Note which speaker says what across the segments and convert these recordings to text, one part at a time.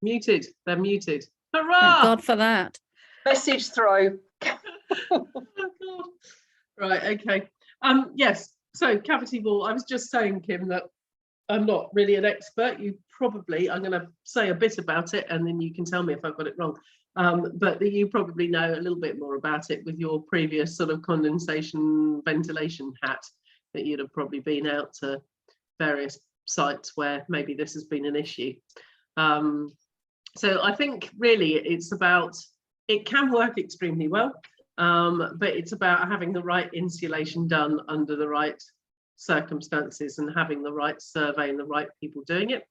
Speaker 1: muted. They're muted.
Speaker 2: Thank
Speaker 1: Hurrah!
Speaker 2: God for that.
Speaker 3: Message through.
Speaker 1: Oh, God. Right, okay. Yes, so cavity wall. I was just saying, Kim, that I'm not really an expert. You probably, I'm going to say a bit about it and then you can tell me if I've got it wrong. But that you probably know a little bit more about it with your previous sort of condensation ventilation hat, that you'd have probably been out to various sites where maybe this has been an issue. So I think really it's about, it can work extremely well, but it's about having the right insulation done under the right circumstances and having the right survey and the right people doing it.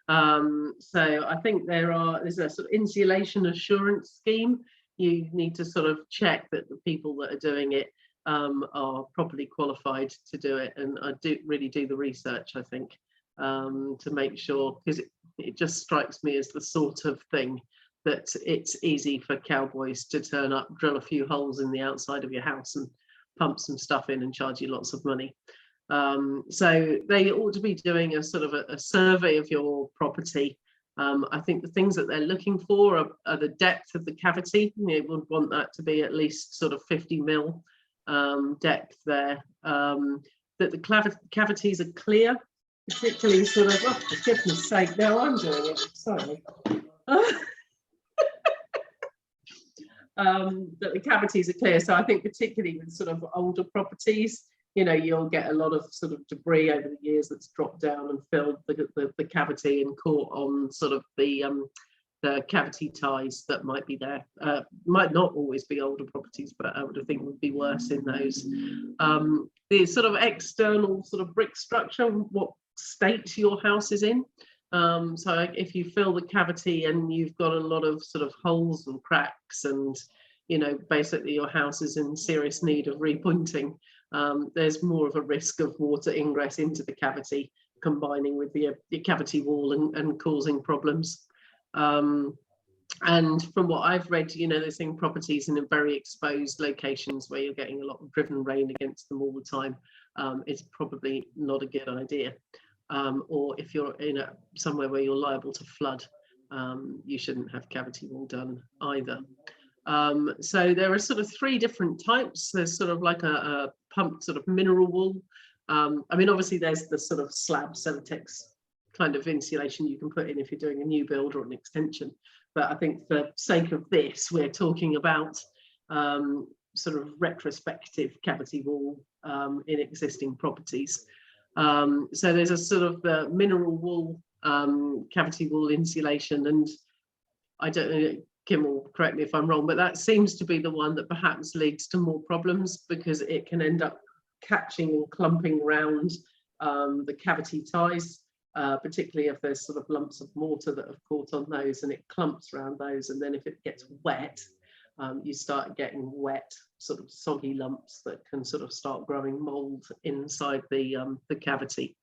Speaker 1: So I think there's a sort of insulation assurance scheme. You need to sort of check that the people that are doing it are properly qualified to do it, and I do really do the research, I think, to make sure, because it just strikes me as the sort of thing that it's easy for cowboys to turn up, drill a few holes in the outside of your house and pump some stuff in and charge you lots of money. So they ought to be doing a sort of a survey of your property. I think the things that they're looking for are the depth of the cavity. You would want that to be at least sort of 50 mil depth there. That the cavities are clear, particularly sort of, oh, for goodness sake, now I'm doing it, sorry. That the cavities are clear. So I think particularly with sort of older properties, you know, you'll get a lot of sort of debris over the years that's dropped down and filled the cavity and caught on sort of the cavity ties that might be there. Might not always be older properties, but I would think would be worse in those. The sort of external sort of brick structure, what state your house is in. So if you fill the cavity and you've got a lot of sort of holes and cracks and, you know, basically your house is in serious need of repointing, there's more of a risk of water ingress into the cavity combining with the cavity wall and causing problems. And from what I've read, you know, they're seeing properties in very exposed locations where you're getting a lot of driven rain against them all the time. It's probably not a good idea. Or if you're in somewhere where you're liable to flood, you shouldn't have cavity wall done either. So there are sort of three different types. There's sort of like a pumped sort of mineral wool. I mean, obviously there's the sort of slab Celotex kind of insulation you can put in if you're doing a new build or an extension. But I think for sake of this, we're talking about sort of retrospective cavity wall in existing properties. So there's a sort of the mineral wool, cavity wall insulation, and I don't know, Kim will correct me if I'm wrong, but that seems to be the one that perhaps leads to more problems because it can end up catching and clumping around the cavity ties, particularly if there's sort of lumps of mortar that have caught on those and it clumps around those. And then if it gets wet, you start getting wet, sort of soggy lumps that can sort of start growing mold inside the cavity.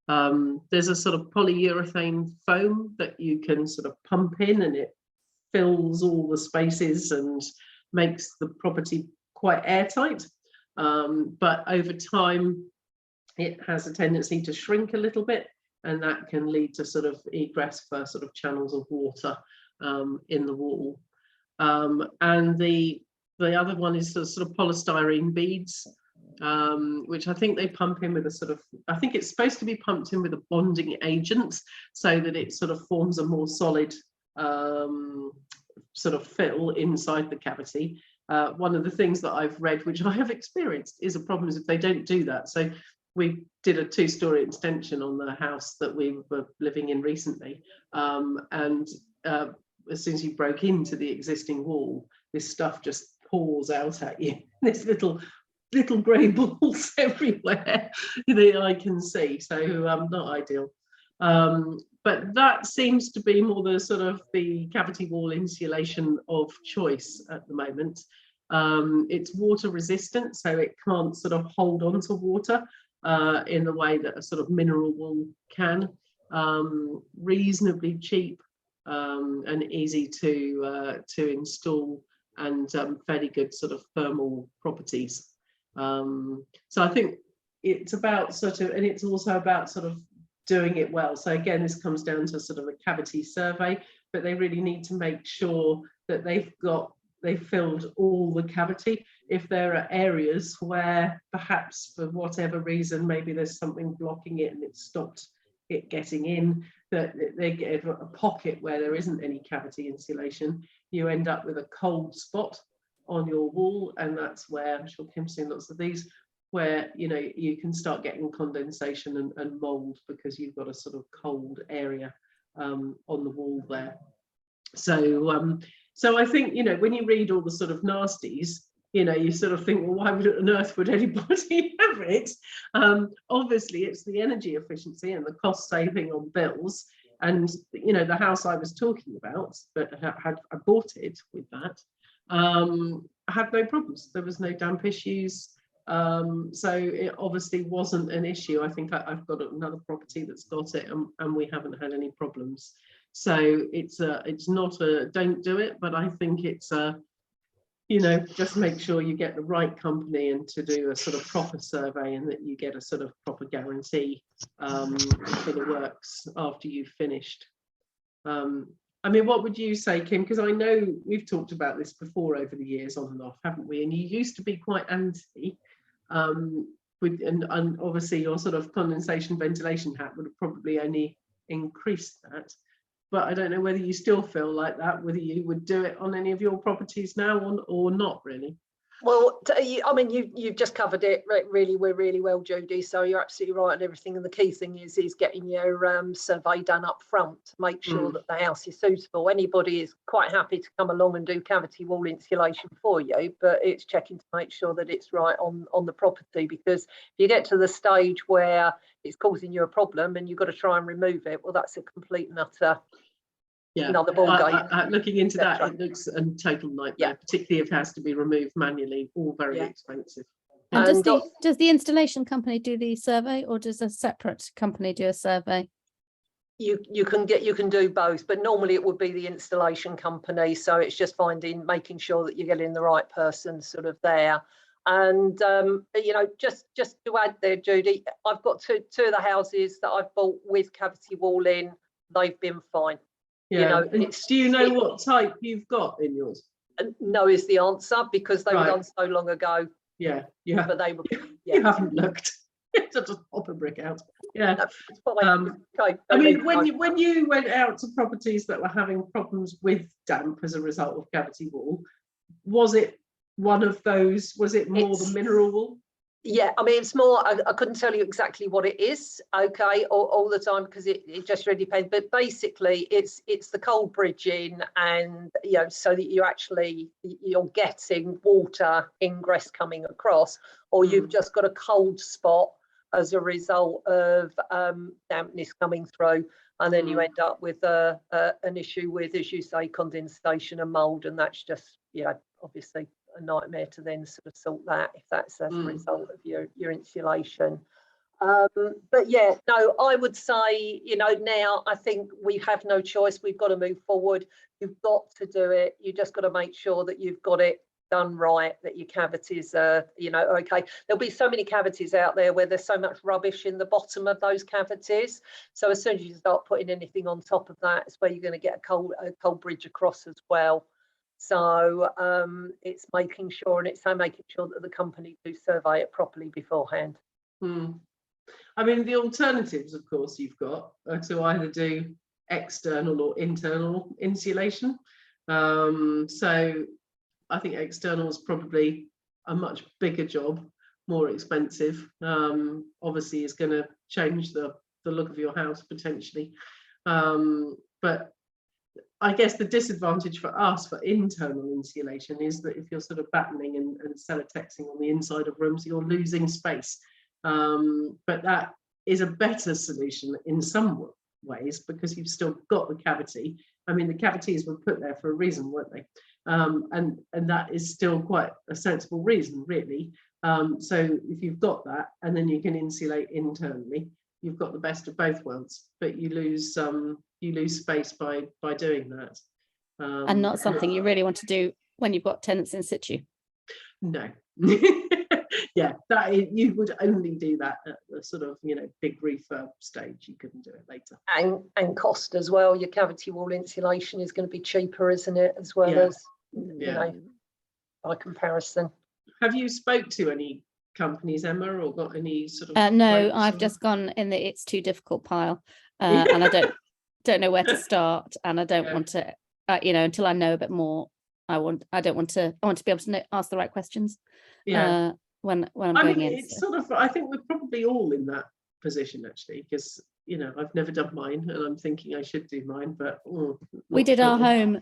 Speaker 1: There's a sort of polyurethane foam that you can sort of pump in and it fills all the spaces and makes the property quite airtight. But over time, it has a tendency to shrink a little bit, and that can lead to sort of egress for sort of channels of water in the wall. And the other one is sort of polystyrene beads, which I think they pump in with a sort of, I think it's supposed to be pumped in with a bonding agent so that it sort of forms a more solid sort of fill inside the cavity. One of the things that I've read, which I have experienced, is a problem is if they don't do that. So we did a 2-story extension on the house that we were living in recently, and as soon as you broke into the existing wall, this stuff just pours out at you. There's little grey balls everywhere that I can see, so not ideal. But that seems to be more the sort of the cavity wall insulation of choice at the moment. It's water resistant, so it can't sort of hold on to water in the way that a sort of mineral wool can. Reasonably cheap and easy to install, and fairly good sort of thermal properties. So I think it's about sort of, and it's also about sort of doing it well. So again, this comes down to sort of a cavity survey. but they really need to make sure that they've filled all the cavity. If there are areas where perhaps for whatever reason, maybe there's something blocking it and it stopped it getting in, that they get a pocket where there isn't any cavity insulation, you end up with a cold spot on your wall, and that's where, I'm sure Kim's seen lots of these, where you can start getting condensation and mold because you've got a sort of cold area on the wall there. So I think, when you read all the sort of nasties, you sort of think, well, why on earth would anybody have it? Obviously, it's the energy efficiency and the cost saving on bills. And, the house I was talking about, but I bought it with that, had no problems. There was no damp issues. So it obviously wasn't an issue. I think I've got another property that's got it, and we haven't had any problems. So it's not a don't do it, but I think it's just make sure you get the right company and to do a sort of proper survey, and that you get a sort of proper guarantee for the works after you've finished. I mean, what would you say, Kim? Because I know we've talked about this before over the years, on and off, haven't we? And you used to be quite anti, and obviously your sort of condensation ventilation hat would have probably only increased that. But I don't know whether you still feel like that, whether you would do it on any of your properties now or not really.
Speaker 2: Well, I mean, you've just covered it really well, Judy. So you're absolutely right on everything. And the key thing is getting your survey done up front to make sure that the house is suitable. Anybody is quite happy to come along and do cavity wall insulation for you, but it's checking to make sure that it's right on the property. Because if you get to the stage where it's causing you a problem and you've got to try and remove it, well, that's a complete and utter.
Speaker 1: Yeah, looking into that, it looks a total nightmare, particularly if it has to be removed manually, all very expensive.
Speaker 3: And does the installation company do the survey, or does a separate company do a survey?
Speaker 2: You can do both, but normally it would be the installation company. So it's just making sure that you're getting the right person sort of there. And just to add there, Judy, I've got two of the houses that I've bought with cavity wall in. They've been fine.
Speaker 1: Yeah. Do you know what type you've got in yours?
Speaker 2: No is the answer, because they were done so long ago.
Speaker 1: Yeah.
Speaker 2: But they were.
Speaker 1: You haven't looked. So just pop a brick out. Yeah.
Speaker 2: Okay.
Speaker 1: I mean, when you went out to properties that were having problems with damp as a result of cavity wall, was it one of those? Was it more the mineral wool?
Speaker 2: Yeah, I mean, it's more, I couldn't tell you exactly what it is, okay, all the time, because it just really depends. But basically, it's the cold bridging, and so that you're getting water ingress coming across, or you've just got a cold spot as a result of dampness coming through, and then you end up with an issue with, as you say, condensation and mold, and that's just obviously a nightmare to then sort of sort that if that's as a result of your insulation. But yeah, no, I would say, now I think we have no choice. We've got to move forward. You've got to do it. You just got to make sure that you've got it done right, that your cavities are, okay. There'll be so many cavities out there where there's so much rubbish in the bottom of those cavities. So as soon as you start putting anything on top of that, it's where you're going to get a cold bridge across as well. So it's making sure that the company do survey it properly beforehand.
Speaker 1: I mean, the alternatives, of course, you've got are to either do external or internal insulation. So I think external is probably a much bigger job, more expensive. Obviously, it's going to change the look of your house potentially. But I guess the disadvantage for us for internal insulation is that if you're sort of battening and cellotexing on the inside of rooms, you're losing space. But that is a better solution in some ways, because you've still got the cavity. I mean, the cavities were put there for a reason, weren't they? And that is still quite a sensible reason, really. So if you've got that, and then you can insulate internally, you've got the best of both worlds, but you lose space by doing that.
Speaker 3: And not something you really want to do when you've got tenants in situ.
Speaker 1: No. Yeah, you would only do that at the sort of, you know, big refurb stage. You couldn't do it later.
Speaker 2: And cost as well. Your cavity wall insulation is going to be cheaper, isn't it? As well as, you know, by comparison.
Speaker 1: Have you spoke to any companies, Emma, or got any sort of?
Speaker 3: No, I've just gone in the it's too difficult pile, and I don't know where to start, and I don't want to, you know, until I know a bit more. I want to be able to ask the right questions.
Speaker 1: Yeah.
Speaker 3: When I'm going in.
Speaker 1: It's sort of, I think we're probably all in that position actually, because, you know, I've never done mine, and I'm thinking I should do mine, but
Speaker 3: we did our home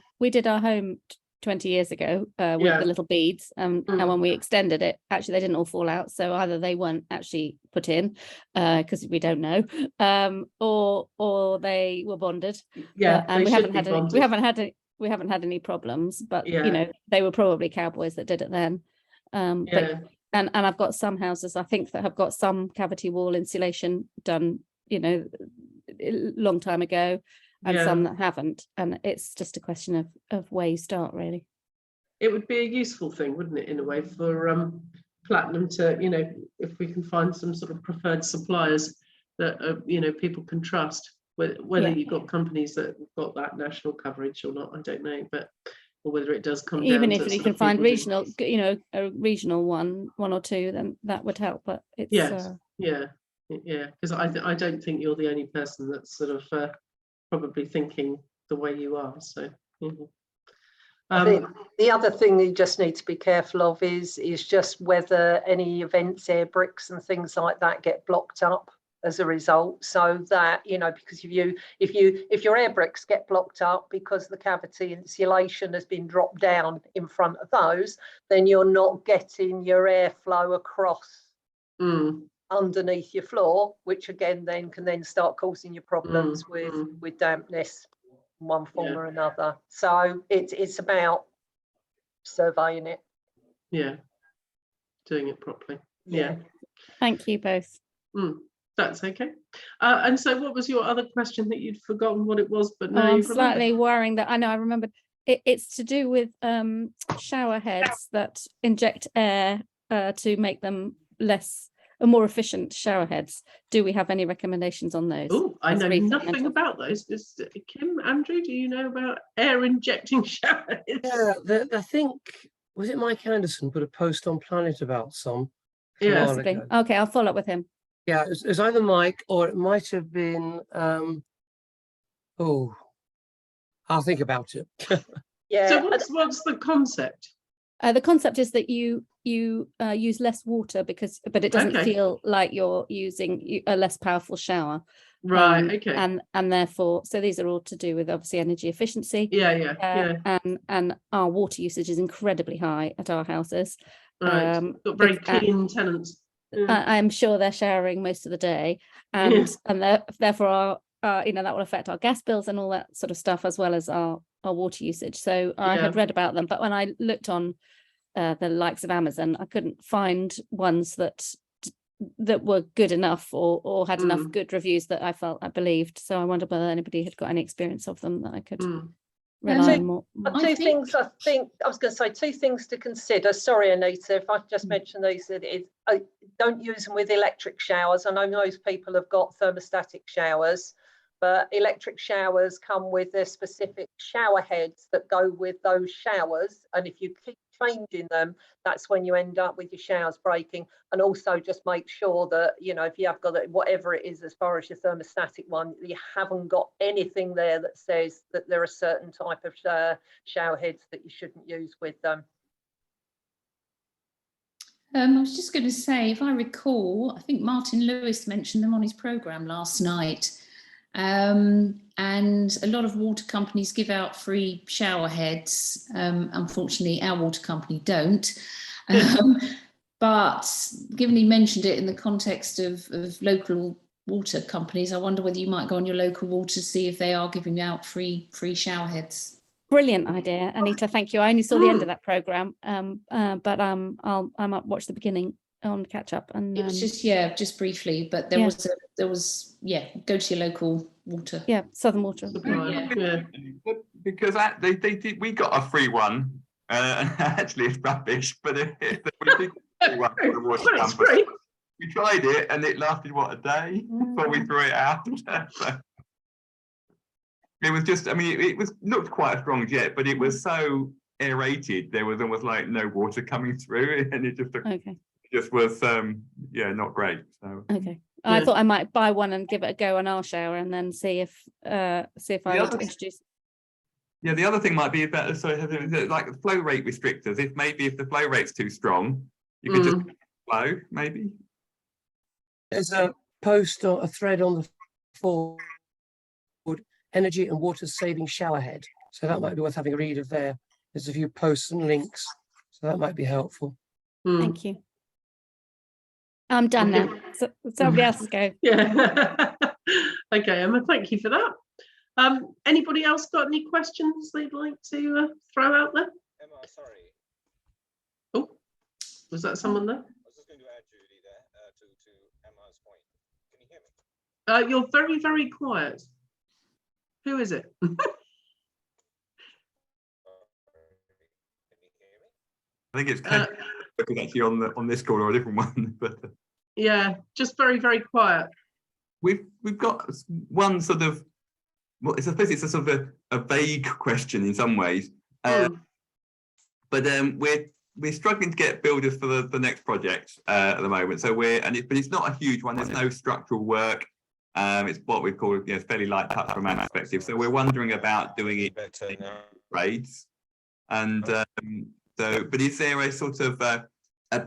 Speaker 3: 20 years ago with the little beads, and when we extended it, actually they didn't all fall out, so either they weren't actually put in because we don't know, or they were bonded, and we haven't had any problems, but you know, they were probably cowboys that did it then. But and I've got some houses, I think, that have got some cavity wall insulation done, you know, a long time ago, and some that haven't, and it's just a question of where you start, really.
Speaker 1: It would be a useful thing, wouldn't it, in a way, for Platinum to, you know, if we can find some sort of preferred suppliers that you know, people can trust, whether you've got companies that have got that national coverage or not, I don't know, but or whether it does come
Speaker 3: even
Speaker 1: down
Speaker 3: if
Speaker 1: to
Speaker 3: you can find regional, you know, a regional one or two, then that would help. But it's because I don't think you're the only person that's sort of probably thinking the way you are. So
Speaker 2: I think the other thing you just need to be careful of is just whether any events, air bricks and things like that get blocked up as a result, so that, you know, because if your air bricks get blocked up because the cavity insulation has been dropped down in front of those, then you're not getting your airflow across underneath your floor, which again then can start causing you problems with dampness in one form or another. So it's about surveying it,
Speaker 1: doing it properly.
Speaker 3: Thank you both.
Speaker 1: That's okay. And so what was your other question that you'd forgotten what it was? But no,
Speaker 3: I'm slightly worrying that I remembered. It's to do with shower heads that inject air to make them more efficient shower heads. Do we have any recommendations on those?
Speaker 1: Oh, I know nothing about those. Kim, Andrew, do you know about air injecting shower heads?
Speaker 4: Yeah, I think, was it Mike Anderson put a post on Planet about some?
Speaker 1: Yeah.
Speaker 3: Okay, I'll follow up with him.
Speaker 4: Yeah, it was either Mike or it might have been, I'll think about it.
Speaker 1: So what's the concept?
Speaker 3: The concept is that you use less water but it doesn't feel like you're using a less powerful shower.
Speaker 1: Right, okay.
Speaker 3: And therefore, so these are all to do with obviously energy efficiency. And our water usage is incredibly high at our houses.
Speaker 1: Right, got very clean tenants.
Speaker 3: I'm sure they're showering most of the day, and therefore you know, that will affect our gas bills and all that sort of stuff, as well as our water usage. So I had read about them, but when I looked on the likes of Amazon, I couldn't find ones that were good enough or had enough good reviews that I believed. So I wondered whether anybody had got any experience of them that I could rely on more.
Speaker 2: Two things to consider. Sorry, Anita, if I just mentioned these, don't use them with electric showers. I know most people have got thermostatic showers, but electric showers come with their specific shower heads that go with those showers, and if you keep changing them, that's when you end up with your showers breaking. And also just make sure that, you know, if you have got whatever it is as far as your thermostatic one, you haven't got anything there that says that there are certain type of shower heads that you shouldn't use with them.
Speaker 5: I was just going to say, if I recall, I think Martin Lewis mentioned them on his programme last night. And a lot of water companies give out free shower heads. Unfortunately, our water company don't. But given he mentioned it in the context of local water companies, I wonder whether you might go on your local water to see if they are giving out free shower heads.
Speaker 3: Brilliant idea, Anita. Thank you. I only saw the end of that programme, but I might watch the beginning on catch up. And
Speaker 5: it was just briefly, but there was go to your local water.
Speaker 3: Yeah, Southern Water.
Speaker 6: Because we got a free one. Actually, it's rubbish, but Well,
Speaker 1: it's great.
Speaker 6: we tried it and it lasted what, a day before we threw it out. It was just, I mean, it was looked quite a strong jet, but it was so aerated. There was almost like no water coming through, and it just
Speaker 3: Okay.
Speaker 6: just was yeah, not great. So
Speaker 3: Okay. I thought I might buy one and give it a go on our shower and then see if I would introduce.
Speaker 6: Yeah, the other thing might be about like the flow rate restrictors. If the flow rate's too strong, you could just flow maybe.
Speaker 4: There's a post or a thread on the forward, energy and water saving shower head. So that might be worth having a read of there. There's a few posts and links, so that might be helpful.
Speaker 3: Thank you. I'm done now. So somebody else go.
Speaker 1: Yeah. Okay, Emma, thank you for that. Anybody else got any questions they'd like to throw out there?
Speaker 7: Emma, sorry.
Speaker 1: Oh, was that someone there?
Speaker 7: I was just going to add Judy there to Emma's point. Can you hear me?
Speaker 1: You're very, very quiet. Who is it?
Speaker 7: Can you hear me?
Speaker 6: I think it's actually on this call or a different one, but
Speaker 1: yeah, just very, very quiet.
Speaker 6: we've got one sort of, well, I suppose it's a sort of a vague question in some ways, but we're struggling to get builders for the next project at the moment. So but it's not a huge one. There's no structural work. It's what we call fairly light touch from our perspective. So we're wondering about doing it in grades, and but is there a sort of a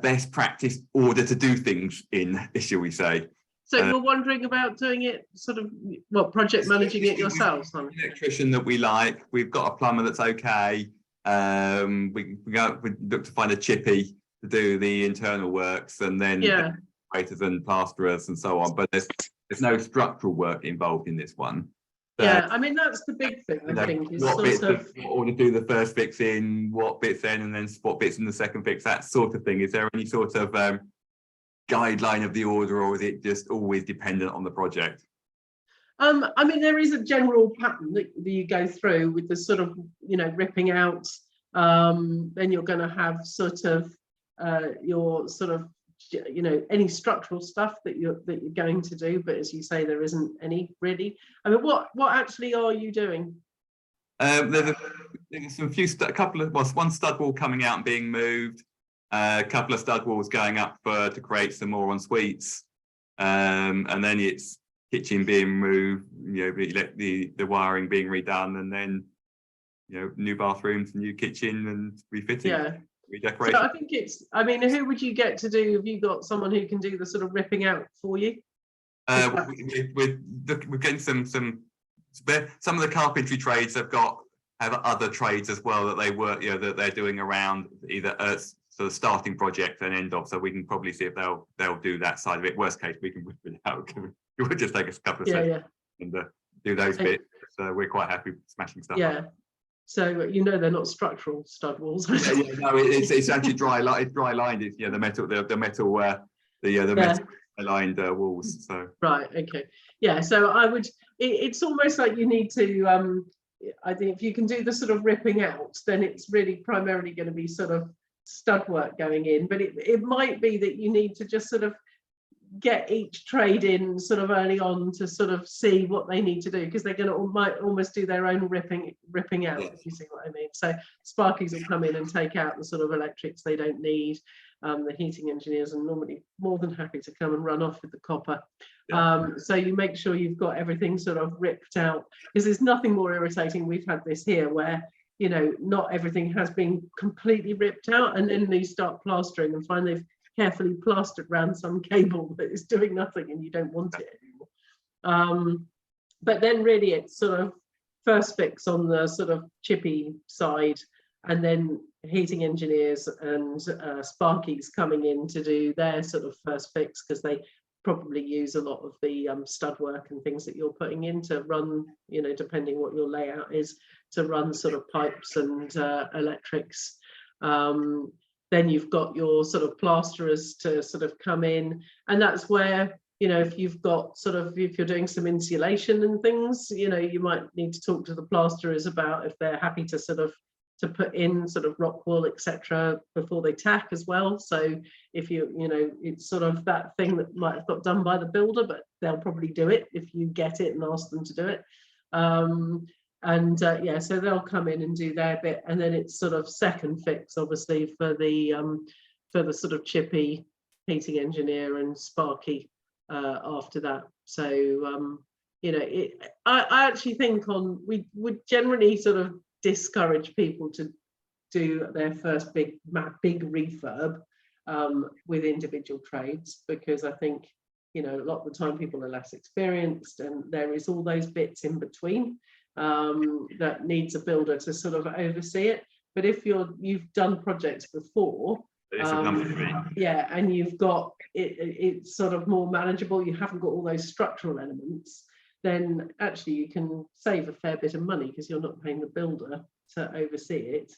Speaker 6: best practice order to do things in, shall we say?
Speaker 1: So you're wondering about doing it sort of, what, project managing it yourselves?
Speaker 6: An electrician that we like, we've got a plumber that's okay. We look to find a chippy to do the internal works, and then decorators and plasterers and so on. But there's no structural work involved in this one.
Speaker 1: Yeah, I mean, that's the big thing, I think, is
Speaker 6: what
Speaker 1: sort of
Speaker 6: or to do the first fix in, what bits in, and then what bits in the second fix, that sort of thing. Is there any sort of guideline of the order, or is it just always dependent on the project?
Speaker 1: I mean, there is a general pattern that you go through with the sort of, ripping out. Then you're going to have sort of your sort of, any structural stuff that you're going to do. But as you say, there isn't any really. I mean, what actually are you doing?
Speaker 6: There's a couple of one stud wall coming out and being moved. A couple of stud walls going up to create some more en suites, and then it's kitchen being moved, the wiring being redone, and then new bathrooms, new kitchen, and refitting, redecoration.
Speaker 1: So I think who would you get to do? Have you got someone who can do the sort of ripping out for you?
Speaker 6: We're getting some of the carpentry trades have other trades as well that they work, that they're doing around either sort of starting project and end of, so we can probably see if they'll do that side of it. Worst case, we can whip it out. It would just take us a couple of seconds and do those bits. So we're quite happy smashing stuff up.
Speaker 1: So they're not structural stud walls.
Speaker 6: No, it's actually dry lined. It's the metal lined walls. So
Speaker 1: right, okay, So I would. It's almost like you need to. I think if you can do the sort of ripping out, then it's really primarily going to be sort of stud work going in. But it might be that you need to just sort of get each trade in sort of early on to sort of see what they need to do, because they're going to might almost do their own ripping out, if you see what I mean. So sparkies will come in and take out the sort of electrics they don't need. The heating engineers are normally more than happy to come and run off with the copper. So you make sure you've got everything sort of ripped out, because there's nothing more irritating. We've had this here where not everything has been completely ripped out, and then you start plastering and find they've carefully plastered around some cable that is doing nothing, and you don't want it anymore. But then really it's sort of first fix on the sort of chippy side, and then heating engineers and sparkies coming in to do their sort of first fix, because they probably use a lot of the stud work and things that you're putting in to run, depending what your layout is, to run sort of pipes and electrics. Then you've got your sort of plasterers to sort of come in, and that's where, if you've got if you're doing some insulation and things, you might need to talk to the plasterers about if they're happy to sort of to put in sort of rock wool, etc., before they tack as well. So if you know, it's sort of that thing that might have got done by the builder, but they'll probably do it if you get it and ask them to do it. Yeah, so they'll come in and do their bit, and then it's sort of second fix, obviously, for the sort of chippy heating engineer and sparky after that. So you know, I actually think we would generally sort of discourage people to do their first big refurb with individual trades, because I think, you know, a lot of the time people are less experienced, and there is all those bits in between that needs a builder to sort of oversee it. But if you've done projects before, yeah, and you've got it's sort of more manageable, you haven't got all those structural elements, then actually you can save a fair bit of money because you're not paying the builder to oversee it.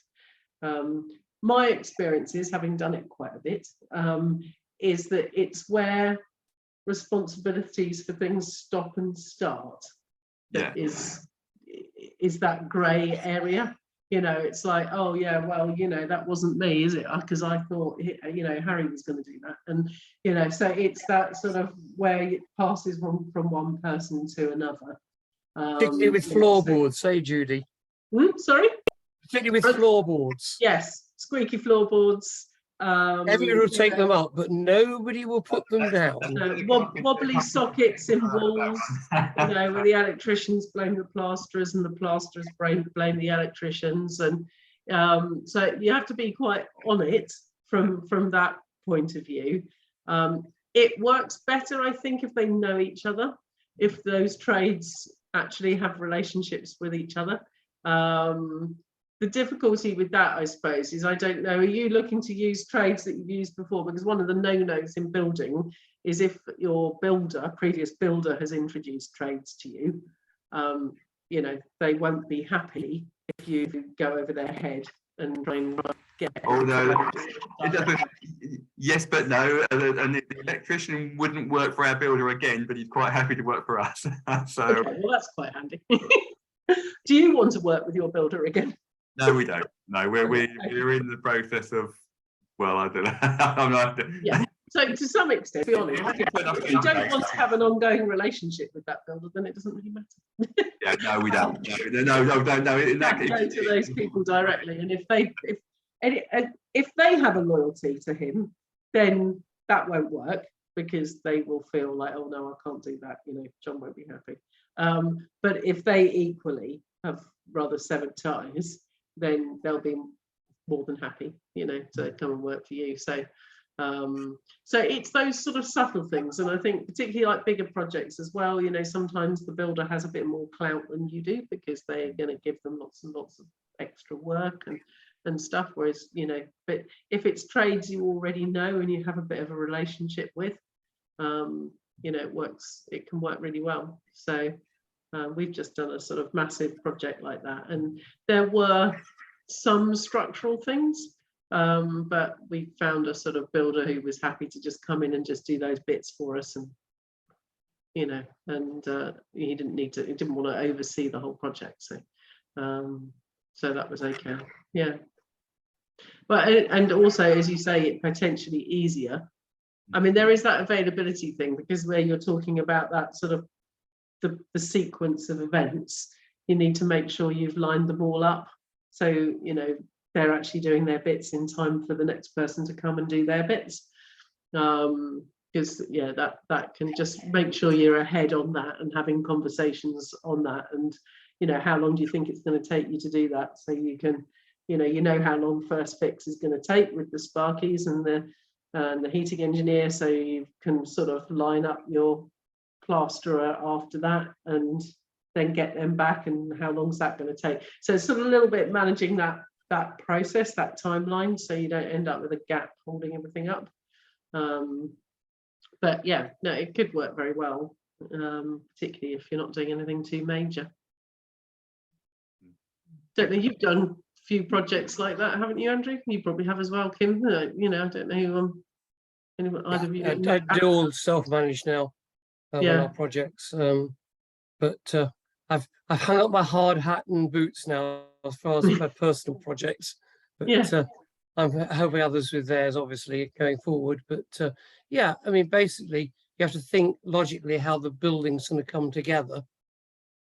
Speaker 1: My experience is, having done it quite a bit, is that it's where responsibilities for things stop and start that is that grey area. You know, it's like, oh yeah, well, you know, that wasn't me, is it? Because I thought, you know, Harry was going to do that. And, you know, so it's that sort of where it passes from one person to another.
Speaker 4: Particularly with floorboards, say, Judy.
Speaker 1: Sorry?
Speaker 4: Particularly with floorboards.
Speaker 1: Yes, squeaky floorboards.
Speaker 4: Everyone will take them up, but nobody will put them down.
Speaker 1: Wobbly sockets in walls, you know, where the electricians blame the plasterers and the plasterers blame the electricians, and so you have to be quite on it from that point of view. It works better, I think, if they know each other, if those trades actually have relationships with each other. The difficulty with that, I suppose, is I don't know, are you looking to use trades that you've used before? Because one of the no-nos in building is if your previous builder has introduced trades to you, you know, they won't be happy if you go over their head and try and get.
Speaker 6: Oh no, yes, but no. And the electrician wouldn't work for our builder again, but he's quite happy to work for us. So,
Speaker 1: okay, well, that's quite handy. Do you want to work with your builder again?
Speaker 6: No, we don't. No, we're in the process of, well, I don't know. I'm not.
Speaker 1: Yeah. So to some extent, to be honest, if you don't want to have an ongoing relationship with that builder, then it doesn't really matter.
Speaker 6: Yeah, no, we don't. No, don't. In that case,
Speaker 1: go to those people directly, and if they have a loyalty to him, then that won't work, because they will feel like, oh no, I can't do that. You know, John won't be happy. But if they equally have rather severed ties, then they'll be more than happy, you know, to come and work for you. So so it's those sort of subtle things, and I think particularly like bigger projects as well, you know, sometimes the builder has a bit more clout than you do, because they're going to give them lots and lots of extra work and stuff, whereas, you know, but if it's trades you already know and you have a bit of a relationship with, you know, it can work really well. So we've just done a sort of massive project like that, and there were some structural things, but we found a sort of builder who was happy to just come in and just do those bits for us, and you know, and he didn't want to oversee the whole project, so so that was okay. Yeah, but and also, as you say, it potentially easier. I mean, there is that availability thing, because where you're talking about that sort of the sequence of events, you need to make sure you've lined them all up, so you know they're actually doing their bits in time for the next person to come and do their bits, because yeah, that can just make sure you're ahead on that and having conversations on that, and you know, how long do you think it's going to take you to do that, so you can, you know how long first fix is going to take with the sparkies and the heating engineer, so you can sort of line up your plasterer after that and then get them back, and how long is that going to take. So it's sort of a little bit managing that process, that timeline, so you don't end up with a gap holding everything up. But yeah, no, it could work very well, particularly if you're not doing anything too major. Don't know, you've done a few projects like that, haven't you, Andrew? You probably have as well, Kim. You know, I don't know anyone, either of you.
Speaker 4: I do all self-managed now on our projects, but I've hung up my hard hat and boots now. as far as my personal projects, but
Speaker 1: Yeah.
Speaker 4: I'm helping others with theirs, obviously, going forward. But yeah, I mean, basically, you have to think logically how the building's going to come together.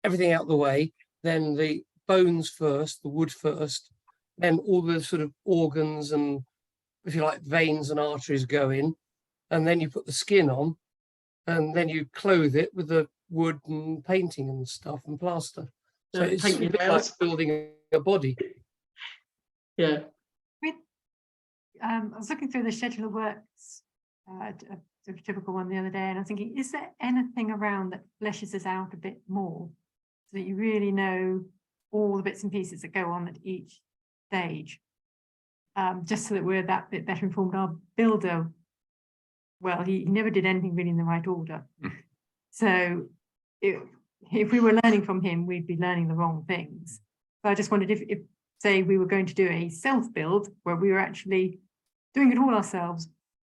Speaker 4: Everything out the way, then the bones first, the wood first, then all the sort of organs and, if you like, veins and arteries go in, and then you put the skin on, and then you clothe it with the wood and painting and stuff and plaster. So it's
Speaker 1: paint your
Speaker 4: a bit like
Speaker 1: nails.
Speaker 4: building a body.
Speaker 1: Yeah.
Speaker 8: I was looking through the schedule of works, a typical one the other day, and I'm thinking, is there anything around that fleshes us out a bit more so that you really know all the bits and pieces that go on at each stage? Just so that we're that bit better informed. Our builder, well, he never did anything really in the right order. So if we were learning from him, we'd be learning the wrong things. So I just wondered if say we were going to do a self-build where we were actually doing it all ourselves,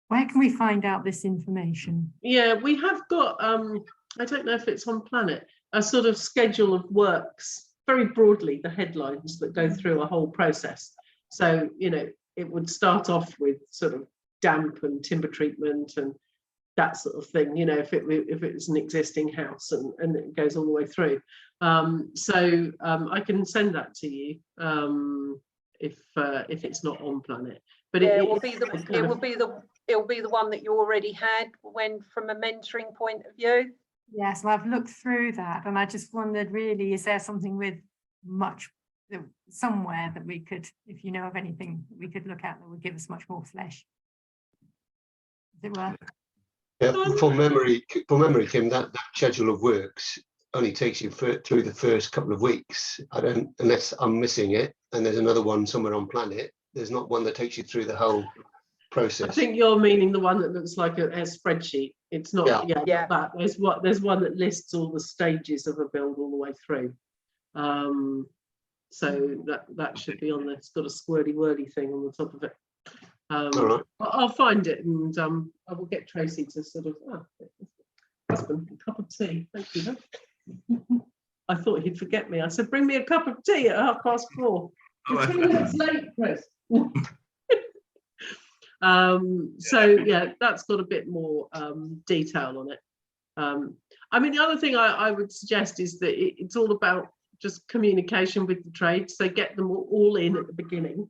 Speaker 8: where can we find out this information?
Speaker 1: Yeah, we have got, I don't know if it's on Planet, a sort of schedule of works, very broadly, the headlines that go through a whole process. So, you know, it would start off with sort of damp and timber treatment and that sort of thing, you know, if it was an existing house, and it goes all the way through. So I can send that to you if it's not on Planet. But
Speaker 2: yeah, it will be the one that you already had when, from a mentoring point of view.
Speaker 8: Yes, well, I've looked through that, and I just wondered, really, is there something with somewhere that we could, if you know of anything that we could look at that would give us much more flesh, as it were?
Speaker 9: Yeah, from memory, Kim, that schedule of works only takes you through the first couple of weeks. Unless I'm missing it, and there's another one somewhere on Planet. There's not one that takes you through the whole process.
Speaker 1: I think you're meaning the one that looks like a spreadsheet. It's not, not that. There's one that lists all the stages of a build all the way through. So that should be on there. It's got a squirty wordy thing on the top of it. All right. I'll find it, and I will get Tracy to sort of husband, a cup of tea. Thank you. I thought he'd forget me. I said, bring me a cup of tea at 4:30. You're 2 minutes late, Chris. So yeah, that's got a bit more detail on it. I mean, the other thing I would suggest is that it's all about just communication with the trade. So get them all in at the beginning,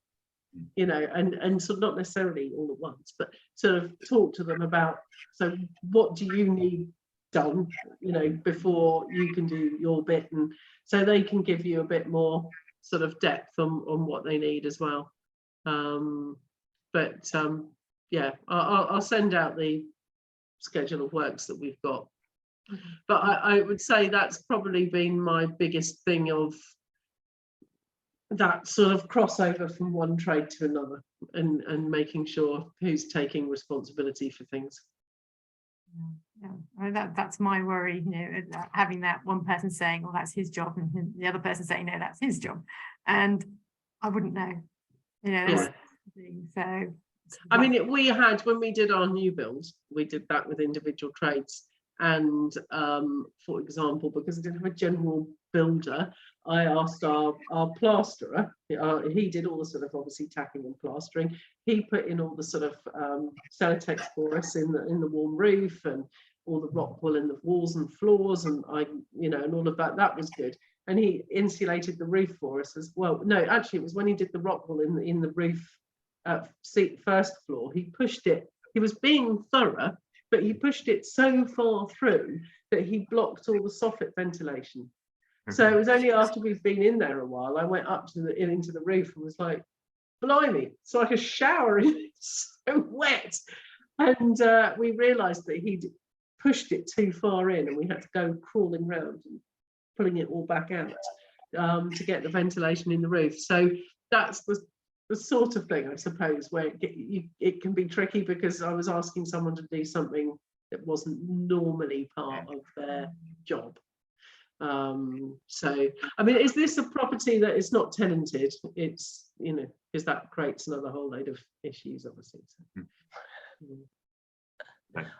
Speaker 1: you know, and sort of not necessarily all at once, but sort of talk to them about, so what do you need done, you know, before you can do your bit, and so they can give you a bit more sort of depth on what they need as well. Yeah, I'll send out the schedule of works that we've got. But I would say that's probably been my biggest thing, of that sort of crossover from one trade to another, and making sure who's taking responsibility for things.
Speaker 8: Yeah, I mean, that's my worry, you know, having that one person saying, well, that's his job, and the other person saying, no, that's his job, and I wouldn't know, you know.
Speaker 1: Yeah.
Speaker 8: So
Speaker 1: I mean, we had, when we did our new builds, we did that with individual trades. And for example, because I didn't have a general builder, I asked our plasterer, he did all the sort of obviously tacking and plastering. He put in all the sort of Celotex for us in the warm roof, and all the rock wool in the walls and floors, and you know, and all of that was good. And he insulated the roof for us as well. No, actually, it was when he did the rock wool in the roof first floor. He pushed it. He was being thorough, but he pushed it so far through that he blocked all the soffit ventilation. So it was only after we'd been in there a while, I went up to into the roof and was like, blimey, it's like a shower, it's so wet. And we realised that he'd pushed it too far in, and we had to go crawling round and pulling it all back out to get the ventilation in the roof. So that's the sort of thing, I suppose, where it can be tricky, because I was asking someone to do something that wasn't normally part of their job. So, I mean, is this a property that is not tenanted? It's, you know, because that creates another whole load of issues, obviously. So,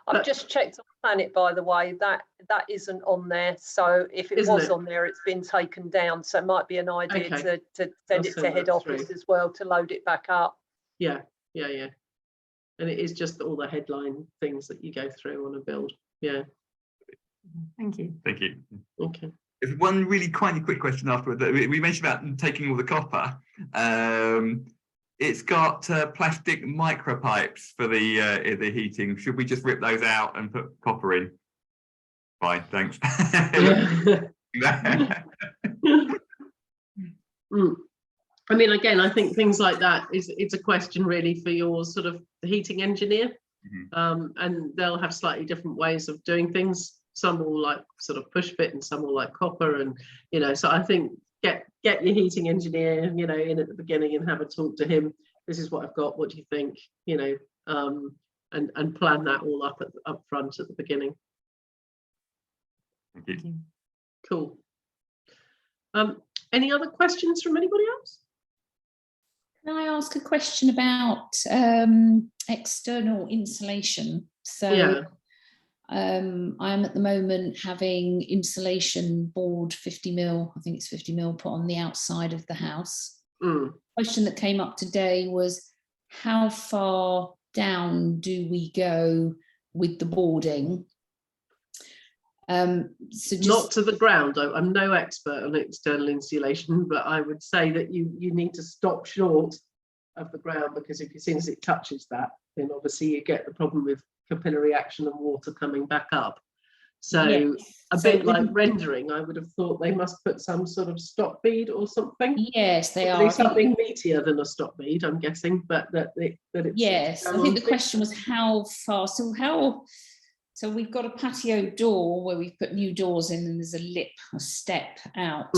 Speaker 2: I've just checked on Planet, by the way, that isn't on there. So if it was on there, it's been taken down. So it might be an idea to send it to head office as well to load it back up.
Speaker 1: Yeah. And it is just all the headline things that you go through on a build. Yeah.
Speaker 8: Thank you.
Speaker 6: Thank you.
Speaker 1: Okay.
Speaker 6: There's one really quite quick question afterward. We mentioned about taking all the copper. It's got plastic micropipes for the heating. Should we just rip those out and put copper in? Fine, thanks.
Speaker 1: I mean, again, I think things like that it's a question really for your sort of heating engineer, and they'll have slightly different ways of doing things. Some will like sort of push fit, and some will like copper, and so I think get your heating engineer, in at the beginning and have a talk to him. This is what I've got. What do you think? And plan that all up front at the beginning.
Speaker 6: Thank you.
Speaker 1: Cool. Any other questions from anybody else?
Speaker 5: Can I ask a question about external insulation? So I am at the moment having insulation board 50 mil, I think it's 50 mil, put on the outside of the house. The question that came up today was, how far down do we go with the boarding? So
Speaker 1: not to the ground. I'm no expert on external insulation, but I would say that you need to stop short of the ground, because as soon as it touches that, then obviously you get the problem with capillary action and water coming back up. So a bit like rendering, I would have thought they must put some sort of stop bead or something.
Speaker 5: Yes, they
Speaker 1: probably
Speaker 5: are.
Speaker 1: Something meatier than a stop bead, I'm guessing, but that it's
Speaker 5: yes, I think the question was how far. So we've got a patio door where we've put new doors in, and there's a lip, a step out,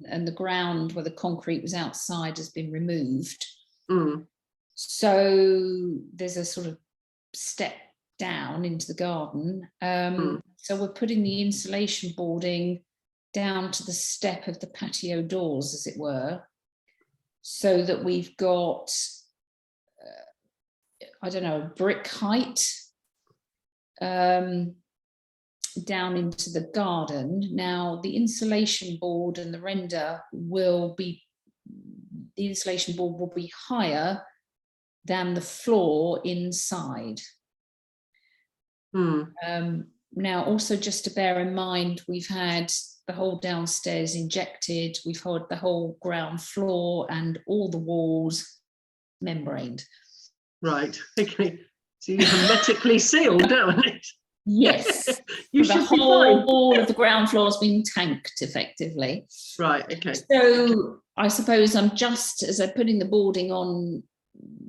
Speaker 5: and the ground where the concrete was outside has been removed. So there's a sort of step down into the garden. So we're putting the insulation boarding down to the step of the patio doors, as it were, so that we've got, I don't know, brick height down into the garden. Now the insulation board and the render will be, the insulation board will be higher than the floor inside. Now also just to bear in mind, we've had the whole downstairs injected, we've had the whole ground floor and all the walls membraned.
Speaker 1: Right, okay. So you hermetically sealed, don't it?
Speaker 5: Yes.
Speaker 1: You
Speaker 5: the
Speaker 1: should be
Speaker 5: whole
Speaker 1: fine.
Speaker 5: All of the ground floor has been tanked effectively.
Speaker 1: Right, okay.
Speaker 5: So I suppose I'm just, as I'm putting the boarding on,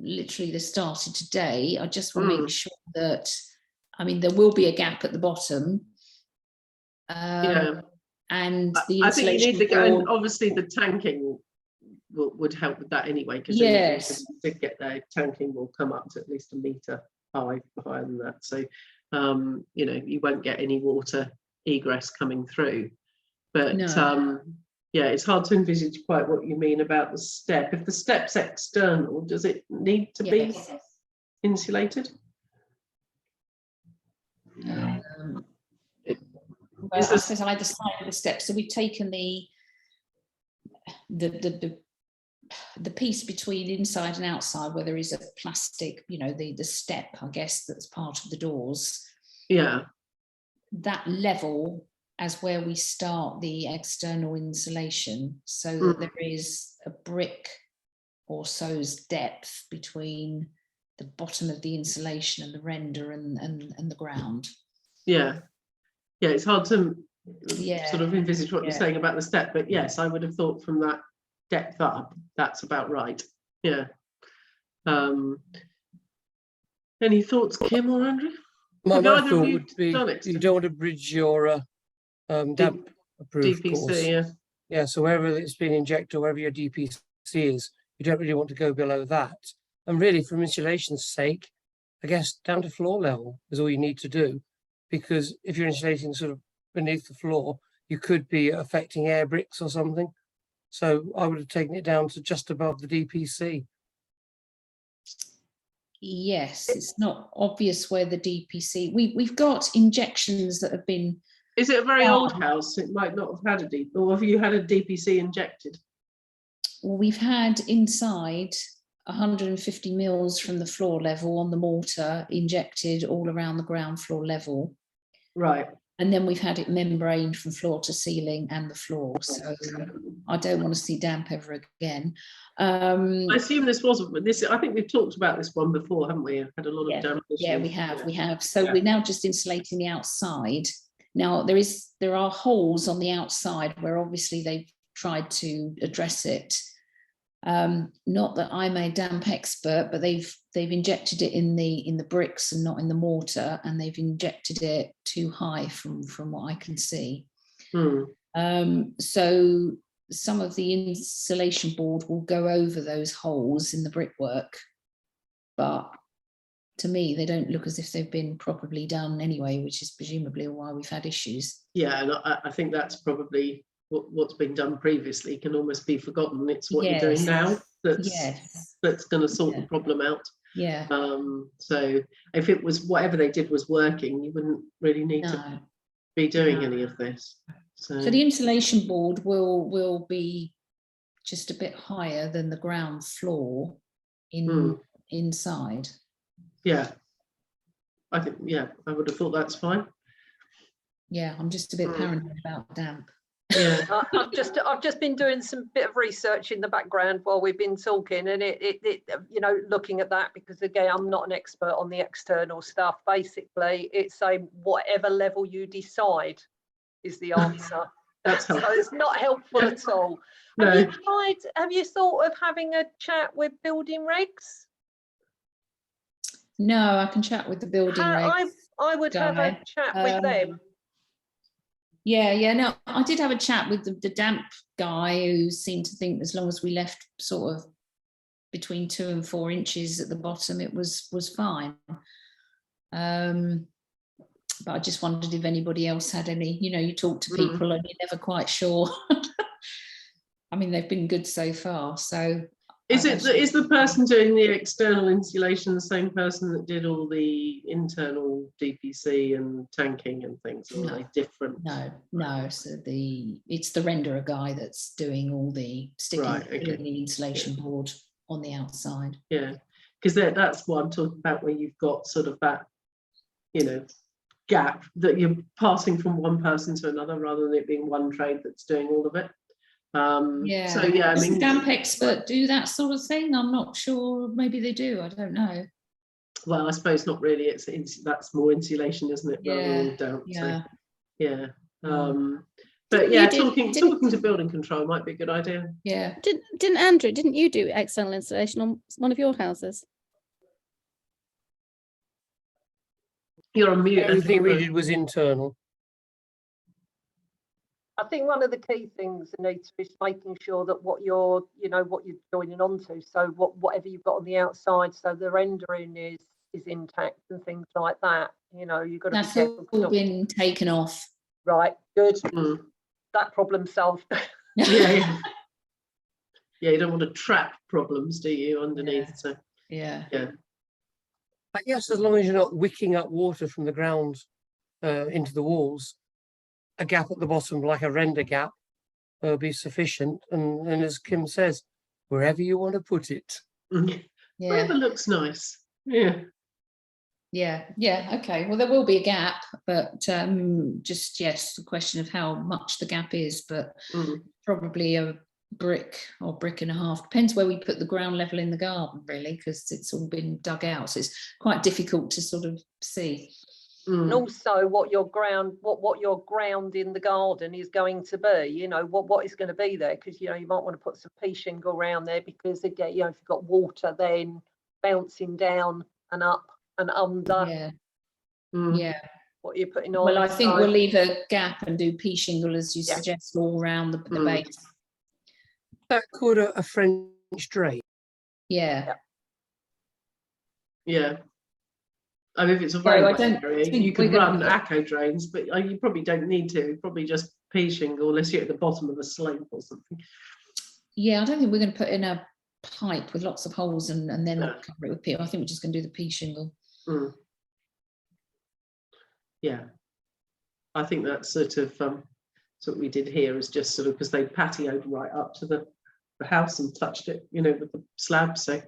Speaker 5: literally the start of today, I just want to make sure that, I mean, there will be a gap at the bottom. And the
Speaker 1: I think you need to go,
Speaker 5: board,
Speaker 1: and obviously the tanking would help with that anyway, because to get there, tanking will come up to at least 1 metre higher than that. So you won't get any water egress coming through. But it's hard to envisage quite what you mean about the step. If the step's external, does it need to be insulated?
Speaker 5: Well, I suppose either side of the step. So we've taken the piece between inside and outside, where there is a plastic, the step, I guess, that's part of the doors.
Speaker 1: Yeah.
Speaker 5: That level as where we start the external insulation, so that there is a brick or so's depth between the bottom of the insulation and the render and the ground. Yeah,
Speaker 1: it's hard to sort of envisage what you're saying about the step, but yes, I would have thought from that depth up, that's about right. Yeah. Any thoughts, Kim or Andrew?
Speaker 4: My thought would be, you don't want to bridge your damp approved
Speaker 1: DPC,
Speaker 4: course. Yeah, so wherever it's been injected, or wherever your DPC is, you don't really want to go below that. And really, from insulation's sake, I guess down to floor level is all you need to do, because if you're insulating sort of beneath the floor, you could be affecting air bricks or something. So I would have taken it down to just above the DPC.
Speaker 5: Yes, it's not obvious where the DPC. We've got injections that have been.
Speaker 1: Is it a very old house? It might not have had a DPC, or have you had a DPC injected?
Speaker 5: Well, we've had inside 150 mils from the floor level on the mortar injected all around the ground floor level.
Speaker 1: Right.
Speaker 5: And then we've had it membraned from floor to ceiling and the floor. So I don't want to see damp ever again.
Speaker 1: I assume this wasn't, but this, I think we've talked about this one before, haven't we? Had a lot of damp issues.
Speaker 5: Yeah, we have. So we're now just insulating the outside. Now there are holes on the outside where obviously they've tried to address it. Not that I'm a damp expert, but they've injected it in the bricks and not in the mortar, and they've injected it too high from what I can see. So some of the insulation board will go over those holes in the brickwork, but to me they don't look as if they've been properly done anyway, which is presumably why we've had issues.
Speaker 1: Yeah, and I think that's probably what's been done previously can almost be forgotten. It's what you're doing now that's going to sort the problem out.
Speaker 5: Yeah.
Speaker 1: So if it was whatever they did was working, you wouldn't really need to be doing any of this. So
Speaker 5: the insulation board will be just a bit higher than the ground floor inside.
Speaker 1: Yeah, I think I would have thought that's fine.
Speaker 2: Yeah,
Speaker 5: I'm just a bit paranoid about damp.
Speaker 1: Yeah.
Speaker 2: I've just been doing some bit of research in the background while we've been talking, and it you know, looking at that, because again, I'm not an expert on the external stuff. Basically, it's saying whatever level you decide is the answer.
Speaker 1: That's
Speaker 2: so
Speaker 1: helpful.
Speaker 2: it's not helpful at all.
Speaker 1: No.
Speaker 2: Have you thought of having a chat with building regs?
Speaker 5: No, I can chat with the building regs.
Speaker 2: I would have a chat with them.
Speaker 5: Yeah, no, I did have a chat with the damp guy, who seemed to think as long as we left sort of between 2 and 4 inches at the bottom, it was fine. But I just wondered if anybody else had any, you know, you talk to people and you're never quite sure. I mean, they've been good so far. So
Speaker 1: is the person doing the external insulation the same person that did all the internal DPC and tanking and things? Or are they different?
Speaker 5: No. So it's the renderer guy that's doing all the sticking the insulation board on the outside.
Speaker 1: Yeah, because that's what I'm talking about, where you've got sort of that, you know, gap that you're passing from one person to another rather than it being one trade that's doing all of it. So yeah,
Speaker 5: does the damp expert do that sort of thing? I'm not sure. Maybe they do. I don't know. Well,
Speaker 1: I suppose not really. That's more insulation, isn't it? Rather than damp.
Speaker 5: Yeah.
Speaker 1: So, yeah. But yeah, talking to building control might be a good idea.
Speaker 5: Yeah.
Speaker 3: Didn't Andrew? Didn't you do external insulation on one of your houses?
Speaker 1: You're on mute.
Speaker 4: Everything we did was internal.
Speaker 2: I think one of the key things, Anita, is making sure that what you're joining onto. So whatever you've got on the outside, so the rendering is intact and things like that. You know, you've got to.
Speaker 5: That's all been taken off.
Speaker 2: Right. Good. That problem solved.
Speaker 1: Yeah. You don't want to trap problems, do you, underneath?
Speaker 5: Yeah.
Speaker 1: So
Speaker 5: yeah.
Speaker 4: I guess as long as you're not wicking up water from the ground into the walls, a gap at the bottom, like a render gap, will be sufficient. And as Kim says, wherever you want to put it.
Speaker 1: Wherever looks nice. Yeah.
Speaker 5: Okay, well, there will be a gap, but just the question of how much the gap is, but probably a brick or brick and a half, depends where we put the ground level in the garden, really, because it's all been dug out, so it's quite difficult to sort of see.
Speaker 2: And also what your ground in the garden is going to be, you know, what is going to be there, because, you know, you might want to put some pea shingle around there, because again, you know, if you've got water then bouncing down and up and under. What you're putting on.
Speaker 5: Well, I think we'll leave a gap and do pea shingle, as you suggest, all around the base.
Speaker 4: That called a French drain.
Speaker 5: Yeah.
Speaker 1: I mean, if it's a very wet area, you could run ACO drains, but you probably don't need to. Probably just pea shingle, unless you're at the bottom of a slope or something.
Speaker 5: Yeah, I don't think we're going to put in a pipe with lots of holes and then cover it with P. I think we're just going to do the P shingle.
Speaker 1: Yeah, I think that's sort of what we did here, is just sort of, because they patioed right up to the house and touched it, you know, with the slab, so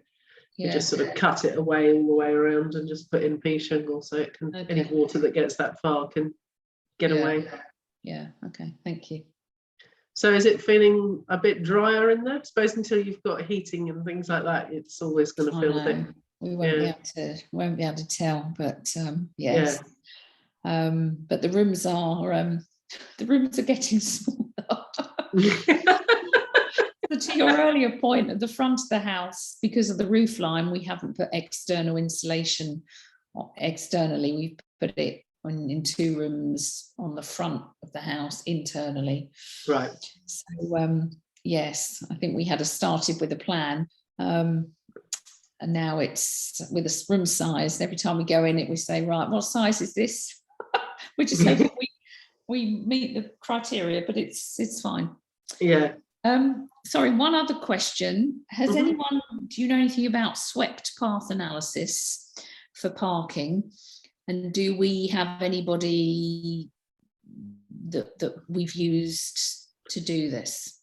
Speaker 1: we just sort of cut it away all the way around and just put in P shingle, so it can, any water that gets that far can get away.
Speaker 5: Yeah, okay, thank you.
Speaker 1: So is it feeling a bit drier in there? I suppose until you've got heating and things like that, it's always going to feel a bit.
Speaker 5: We won't be able to tell, but yes. But the rooms are getting smaller. But to your earlier point, at the front of the house, because of the roof line, we haven't put external insulation externally. We've put it in 2 rooms on the front of the house internally. Right. So yes, I think we had started with a plan, and now it's with a room size. Every time we go in it, we say, right, what size is this? We're just hoping we meet the criteria, but it's fine. Yeah. Sorry, one other question. Has anyone, do you know anything about swept path analysis for parking? And do we have anybody that we've used to do this?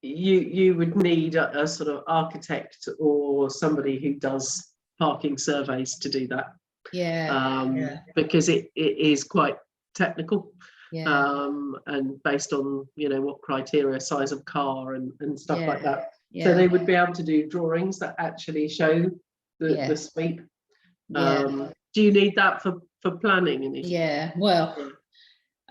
Speaker 5: You would need a sort of architect or somebody who does parking surveys to do that. Because it is quite technical. And based on, you know, what criteria, size of car and stuff like that. So they would be able to do drawings that actually show the sweep. Do you need that for planning? Well,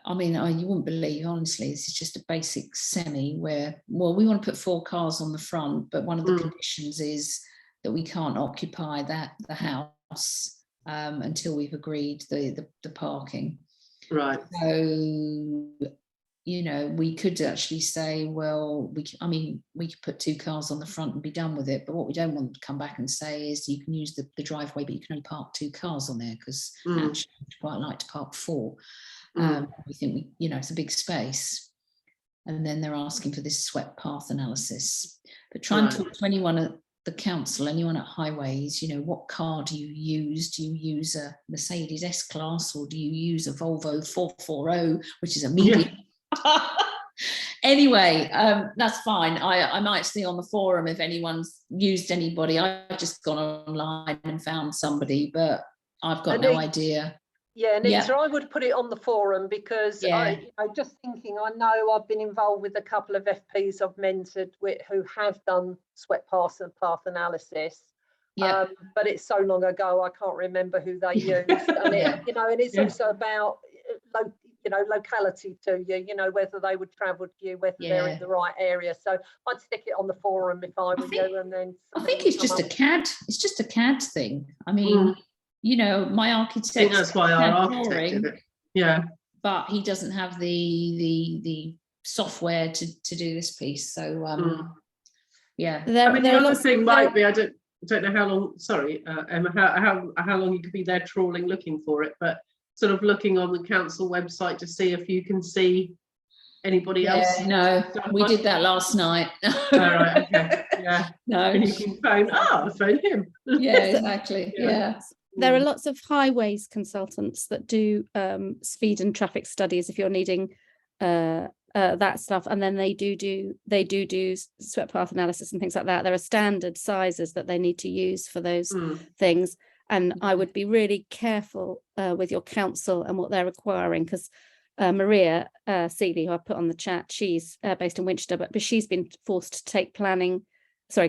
Speaker 5: I mean, you wouldn't believe, honestly, this is just a basic semi where, well, we want to put 4 cars on the front, but one of the conditions is that we can't occupy the house until we've agreed the parking. Right. So, you know, we could actually say, well, we could put 2 cars on the front and be done with it. But what we don't want to come back and say is you can use the driveway, but you can only park 2 cars on there, because actually we'd quite like to park 4. We think, you know, it's a big space. And then they're asking for this swept path analysis. But try and talk to anyone at the council, anyone at highways, you know, what car do you use? Do you use a Mercedes S-Class, or do you use a Volvo 440, which is a medium? Anyway, that's fine. I might see on the forum if anyone's used anybody. I've just gone online and found somebody, but I've got no idea. Nita, I would put it on the forum, because I just thinking, I know I've been involved with a couple of FPs I've mentored who have done swept path and path analysis. But it's so long ago, I can't remember who they used. And it, you know, and it's also about locality to you, you know, whether they would travel to you, whether they're in the right area. So I'd stick it on the forum if I were you. And then I think it's just a CAD. It's just a CAD thing. I mean, you know, my architect. I think that's why our architect did it. Yeah. But he doesn't have the software to do this piece. So I mean, the other thing might be, I don't know how long. Sorry, Emma, how long you could be there trawling looking for it, but sort of looking on the council website to see if you can see anybody else. No, we did that last night. All right, okay. Yeah. No. And you can phone him. Yeah, exactly. Yeah.
Speaker 3: There are lots of highways consultants that do speed and traffic studies if you're needing that stuff, and then they do swept path analysis and things like that. There are standard sizes that they need to use for those things, and I would be really careful with your council and what they're requiring, because Maria Seeley, who I put on the chat, she's based in Winchester, but she's been forced to take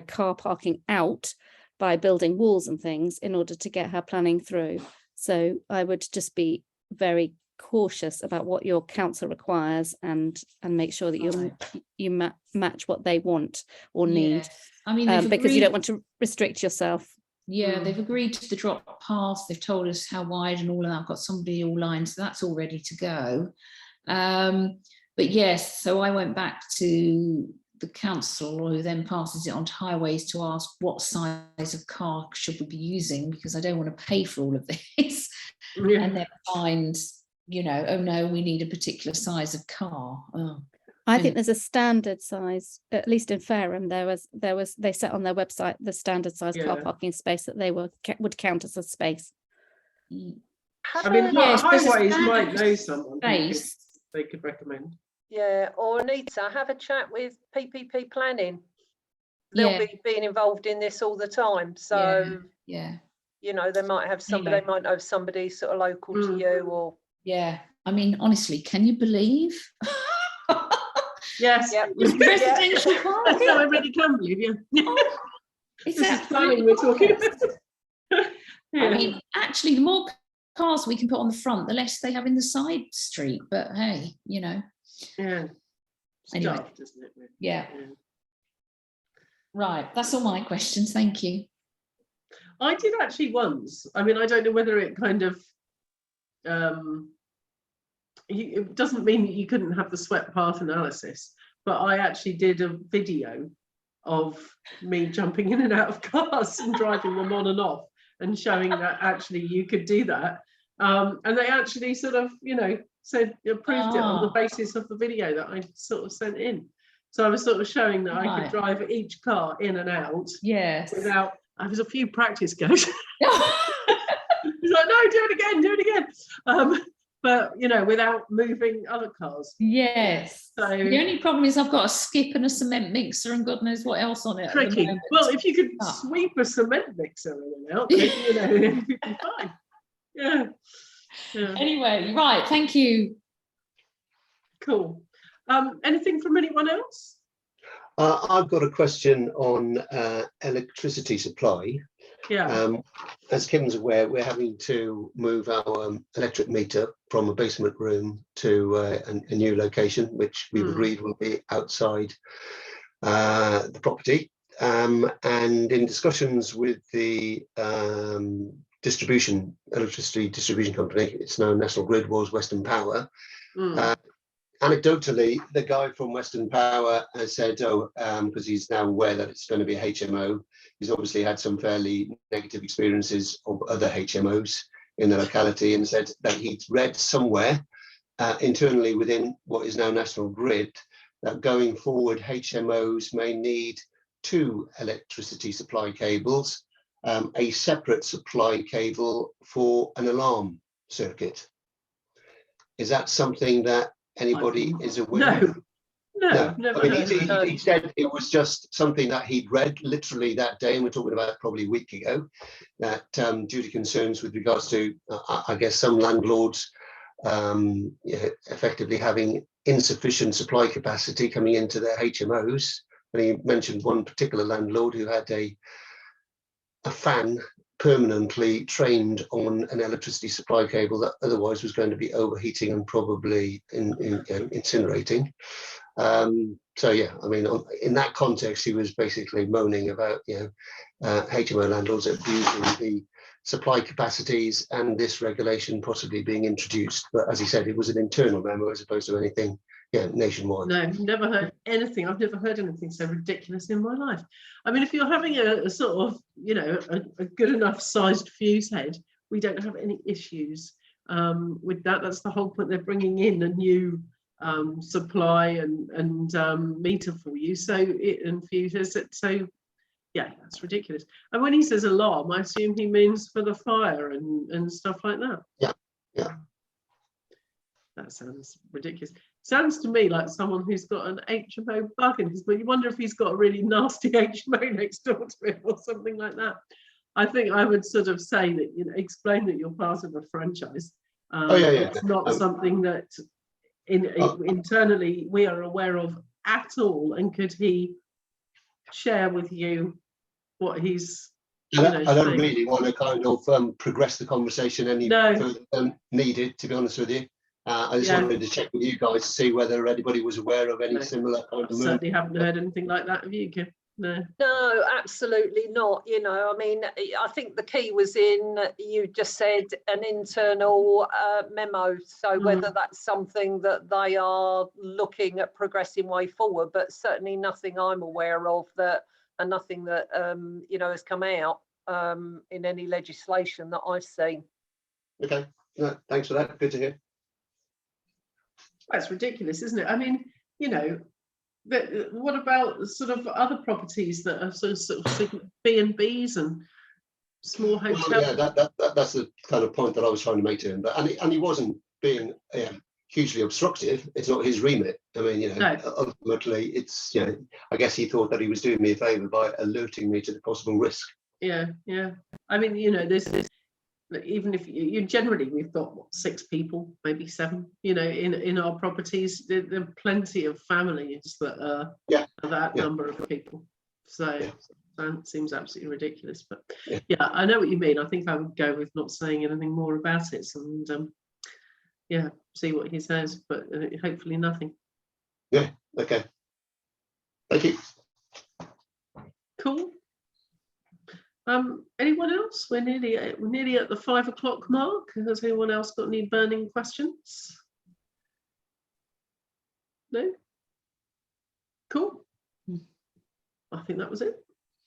Speaker 3: car parking out by building walls and things in order to get her planning through. So I would just be very cautious about what your council requires and make sure that you match what they want or need. I mean, because you don't want to restrict yourself. They've agreed to the drop path. They've told us how wide and all of that. I've got somebody all lined, so that's all ready to go. But yes, so I went back to the council, who then passes it on to highways, to ask what size of car should we be using, because I don't want to pay for all of this and then find, you know, oh no, we need a particular size of car. I think there's a standard size, at least in Fareham, they set on their website the standard size car
Speaker 1: Yeah.
Speaker 3: parking space that they would count as a space.
Speaker 2: Have
Speaker 1: I mean,
Speaker 2: a-
Speaker 5: Yes, there's a
Speaker 1: highways might
Speaker 5: standard
Speaker 1: know someone who
Speaker 5: space.
Speaker 1: they could recommend.
Speaker 2: Yeah, or Anita, have a chat with PPP planning. They'll
Speaker 5: Yeah.
Speaker 2: be being involved in this all the time. So,
Speaker 5: Yeah.
Speaker 2: you know, they might have somebody,
Speaker 5: Anyway.
Speaker 2: they might know somebody sort of local to you, or
Speaker 5: Yeah. I mean, honestly, can you believe?
Speaker 1: Yes.
Speaker 2: Yeah.
Speaker 5: It's residential
Speaker 1: That's
Speaker 5: parking.
Speaker 1: how I really can believe you.
Speaker 5: It's
Speaker 1: This is planning
Speaker 5: absolutely
Speaker 1: we're talking
Speaker 5: bonkers.
Speaker 1: about.
Speaker 5: I mean, actually, the more cars we can put on the front, the less they have in the side street. But hey, you know,
Speaker 1: Yeah. It's
Speaker 5: Anyway.
Speaker 1: daft, isn't it? Really?
Speaker 5: yeah.
Speaker 1: Yeah.
Speaker 5: Right. That's all my questions. Thank you.
Speaker 1: I did actually once. I mean, I don't know whether it kind of it doesn't mean that you couldn't have the swept path analysis, but I actually did a video of me jumping in and out of cars and driving them on and off and showing that actually you could do that. And they actually sort of, you know, said approved it on the basis of the video that I sort of sent in. So I was sort of showing that I
Speaker 5: Right.
Speaker 1: could drive each car in and out
Speaker 5: Yes.
Speaker 1: without. I was a few practice goes. He's like, no, do it again. But you know, without moving other cars.
Speaker 5: Yes.
Speaker 1: So
Speaker 5: The only problem is I've got a skip and a cement mixer and God knows what else on it. at the
Speaker 1: tricky.
Speaker 5: moment.
Speaker 1: Well, if you could
Speaker 5: Ah.
Speaker 1: sweep a cement mixer in and out, then, you know, it'd be fine. Yeah. Yeah.
Speaker 5: Anyway, right. Thank you.
Speaker 1: Cool. Anything from anyone else?
Speaker 9: I've got a question on electricity supply.
Speaker 1: Yeah.
Speaker 9: As Kim's aware, we're having to move our electric meter from a basement room to a new location, which we've agreed will be outside the property. And in discussions with the electricity distribution company, it's now National Grid, was Western Power. Anecdotally, the guy from Western Power has said, because he's now aware that it's going to be a HMO, he's obviously had some fairly negative experiences of other HMOs in the locality, and said that he'd read somewhere internally within what is now National Grid that going forward HMOs may need 2 electricity supply cables, a separate supply cable for an alarm circuit. Is that something that anybody is aware of?
Speaker 1: No, never
Speaker 9: I mean,
Speaker 1: heard.
Speaker 9: he said it was just something that he'd read literally that day, and we're talking about probably a week ago, that due to concerns with regards to, I guess, some landlords effectively having insufficient supply capacity coming into their HMOs. And he mentioned one particular landlord who had a fan permanently trained on an electricity supply cable that otherwise was going to be overheating and probably incinerating. So yeah, I mean, in that context, he was basically moaning about HMO landlords abusing the supply capacities and this regulation possibly being introduced. But as he said, it was an internal memo as opposed to anything nationwide.
Speaker 1: No, never heard anything. I've never heard anything so ridiculous in my life. I mean, if you're having a sort of, you know, a good enough sized fuse head, we don't have any issues with that. That's the whole point. They're bringing in a new supply and meter for you. So it infuses it. So yeah, that's ridiculous. And when he says alarm, I assume he means for the fire and stuff like that.
Speaker 9: Yeah.
Speaker 1: That sounds ridiculous. Sounds to me like someone who's got an HMO bug in his, but you wonder if he's got a really nasty HMO next door to him or something like that. I think I would sort of say that, you know, explain that you're part of a franchise. It's not something that internally we are aware of at all. And could he share with you what he's
Speaker 9: I don't really want to kind of progress the conversation any further than needed, to be honest with you. I just wanted to check with you guys to see whether anybody was aware of any similar kind of move.
Speaker 1: Certainly haven't heard anything like that of you, Kim. No,
Speaker 2: absolutely not. You know, I mean, I think the key was in, you just said, an internal memo. So whether that's something that they are looking at progressing way forward, but certainly nothing I'm aware of that, and nothing that you know, has come out in any legislation that I've seen.
Speaker 9: Okay, no, thanks for that. Good to hear.
Speaker 1: that's ridiculous, isn't it? I mean, you know, what about sort of other properties that are sort of B&Bs and small hotels?
Speaker 9: Well, yeah, that's the kind of point that I was trying to make to him. But and he wasn't being hugely obstructive. It's not his remit. I mean, you know, ultimately, it's, you know, I guess he thought that he was doing me a favour by alerting me to the possible risk.
Speaker 1: Yeah, yeah. I mean, you know, there's even if you generally, we've got what, 6 people, maybe 7, you know, in our properties. There are plenty of families that are that number of people. So that seems absolutely ridiculous. But yeah, I know what you mean. I think I would go with not saying anything more about it, and yeah, see what he says, but hopefully nothing.
Speaker 9: Yeah. Okay. Thank you.
Speaker 1: Cool. Anyone else? We're nearly at the 5 o'clock mark. Has anyone else got any burning questions? No? Cool. I think that was it.